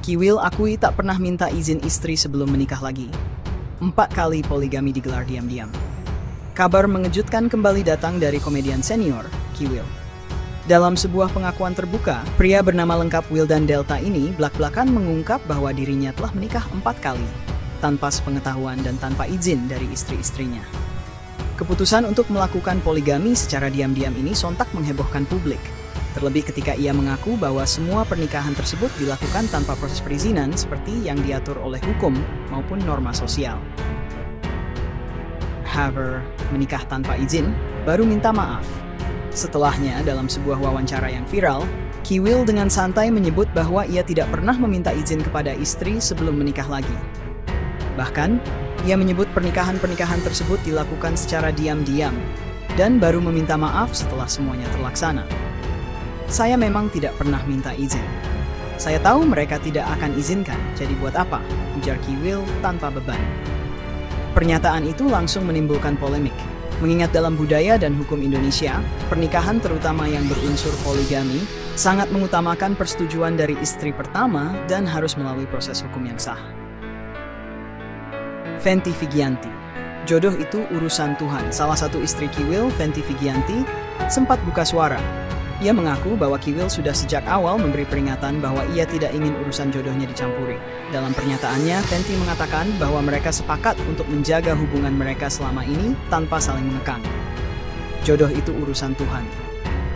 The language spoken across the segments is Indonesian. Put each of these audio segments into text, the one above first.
Kiwil akui tak pernah minta izin istri sebelum menikah lagi. 4 kali poligami digelar diam-diam. Kabar mengejutkan kembali datang dari komedian senior, Kiwil. Dalam sebuah pengakuan terbuka, pria bernama lengkap Wildan Delta ini blak-blakan mengungkap bahwa dirinya telah menikah 4 kali, tanpa sepengetahuan dan tanpa izin dari istri-istrinya. Keputusan untuk melakukan poligami secara diam-diam ini sontak menghebohkan publik. Terlebih ketika ia mengaku bahwa semua pernikahan tersebut dilakukan tanpa proses perizinan seperti yang diatur oleh hukum maupun norma sosial. Haver menikah tanpa izin, baru minta maaf. Setelahnya, dalam sebuah wawancara yang viral, Kiwil dengan santai menyebut bahwa ia tidak pernah meminta izin kepada istri sebelum menikah lagi. Bahkan, ia menyebut pernikahan-pernikahan tersebut dilakukan secara diam-diam dan baru meminta maaf setelah semuanya terlaksana. Saya memang tidak pernah minta izin. Saya tahu mereka tidak akan izinkan, jadi buat apa? Ujar Kiwil tanpa beban. Pernyataan itu langsung menimbulkan polemik. Mengingat dalam budaya dan hukum Indonesia, pernikahan terutama yang berunsur poligami sangat mengutamakan persetujuan dari istri pertama dan harus melalui proses hukum yang sah. Fenty Vigianti. Jodoh itu urusan Tuhan. Salah satu istri Kiwil, Fenty Vigianti, sempat buka suara. Ia mengaku bahwa Kiwil sudah sejak awal memberi peringatan bahwa ia tidak ingin urusan jodohnya dicampuri. Dalam pernyataannya, Fenty mengatakan bahwa mereka sepakat untuk menjaga hubungan mereka selama ini tanpa saling mengekang. Jodoh itu urusan Tuhan.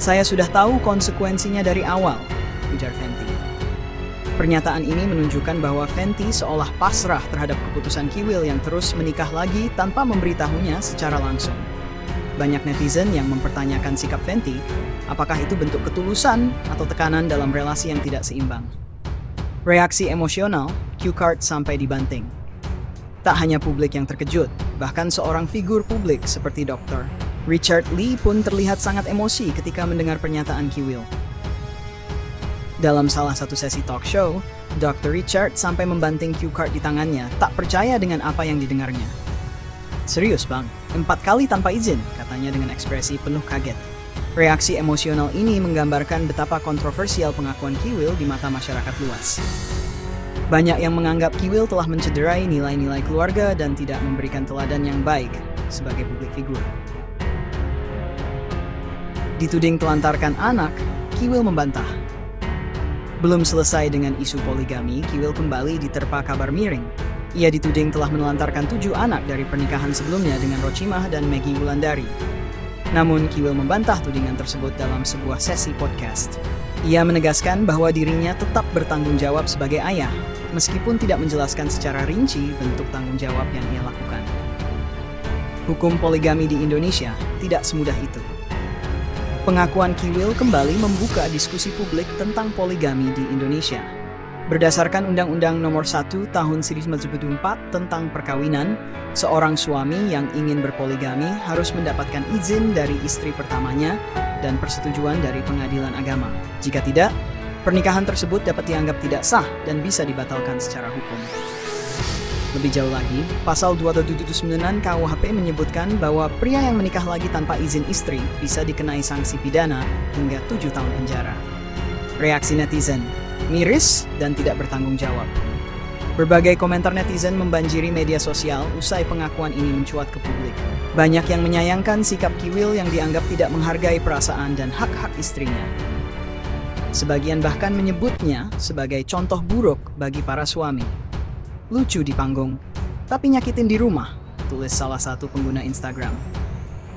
Saya sudah tahu konsekuensinya dari awal, ujar Fenty. Pernyataan ini menunjukkan bahwa Fenty seolah pasrah terhadap keputusan Kiwil yang terus menikah lagi tanpa memberitahunya secara langsung. Banyak netizen yang mempertanyakan sikap Fenty, apakah itu bentuk ketulusan atau tekanan dalam relasi yang tidak seimbang. Reaksi emosional, cue card sampai dibanting. Tak hanya publik yang terkejut, bahkan seorang figur publik seperti Dr. Richard Lee pun terlihat sangat emosi ketika mendengar pernyataan Kiwil. Dalam salah satu sesi talk show, Dr. Richard sampai membanting cue card di tangannya, tak percaya dengan apa yang didengarnya. Serius bang, 4 kali tanpa izin, katanya dengan ekspresi penuh kaget. Reaksi emosional ini menggambarkan betapa kontroversial pengakuan Kiwil di mata masyarakat luas. Banyak yang menganggap Kiwil telah mencederai nilai-nilai keluarga dan tidak memberikan teladan yang baik sebagai publik figur. Dituding telantarkan anak, Kiwil membantah. Belum selesai dengan isu poligami, Kiwil kembali diterpa kabar miring. Ia dituding telah menelantarkan 7 anak dari pernikahan sebelumnya dengan Rochimah dan Maggie Wulandari. Namun, Kiwil membantah tudingan tersebut dalam sebuah sesi podcast. Ia menegaskan bahwa dirinya tetap bertanggung jawab sebagai ayah, meskipun tidak menjelaskan secara rinci bentuk tanggung jawab yang ia lakukan. Hukum poligami di Indonesia tidak semudah itu. Pengakuan Kiwil kembali membuka diskusi publik tentang poligami di Indonesia. Berdasarkan Undang-Undang Nomor 1 Tahun 1974 tentang perkawinan, seorang suami yang ingin berpoligami harus mendapatkan izin dari istri pertamanya dan persetujuan dari pengadilan agama. Jika tidak, pernikahan tersebut dapat dianggap tidak sah dan bisa dibatalkan secara hukum. Lebih jauh lagi, Pasal 279 KUHP menyebutkan bahwa pria yang menikah lagi tanpa izin istri bisa dikenai sanksi pidana hingga 7 tahun penjara. Reaksi netizen, miris dan tidak bertanggung jawab. Berbagai komentar netizen membanjiri media sosial usai pengakuan ini mencuat ke publik. Banyak yang menyayangkan sikap Kiwil yang dianggap tidak menghargai perasaan dan hak-hak istrinya. Sebagian bahkan menyebutnya sebagai contoh buruk bagi para suami. Lucu di panggung, tapi nyakitin di rumah, tulis salah satu pengguna Instagram.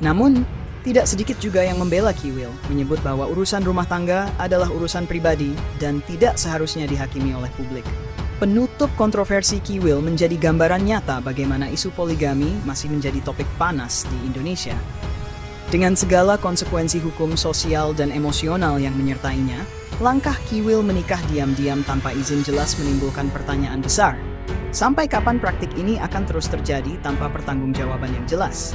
Namun, tidak sedikit juga yang membela Kiwil, menyebut bahwa urusan rumah tangga adalah urusan pribadi dan tidak seharusnya dihakimi oleh publik. Penutup kontroversi Kiwil menjadi gambaran nyata bagaimana isu poligami masih menjadi topik panas di Indonesia. Dengan segala konsekuensi hukum, sosial, dan emosional yang menyertainya, langkah Kiwil menikah diam-diam tanpa izin jelas menimbulkan pertanyaan besar. Sampai kapan praktik ini akan terus terjadi tanpa pertanggungjawaban yang jelas?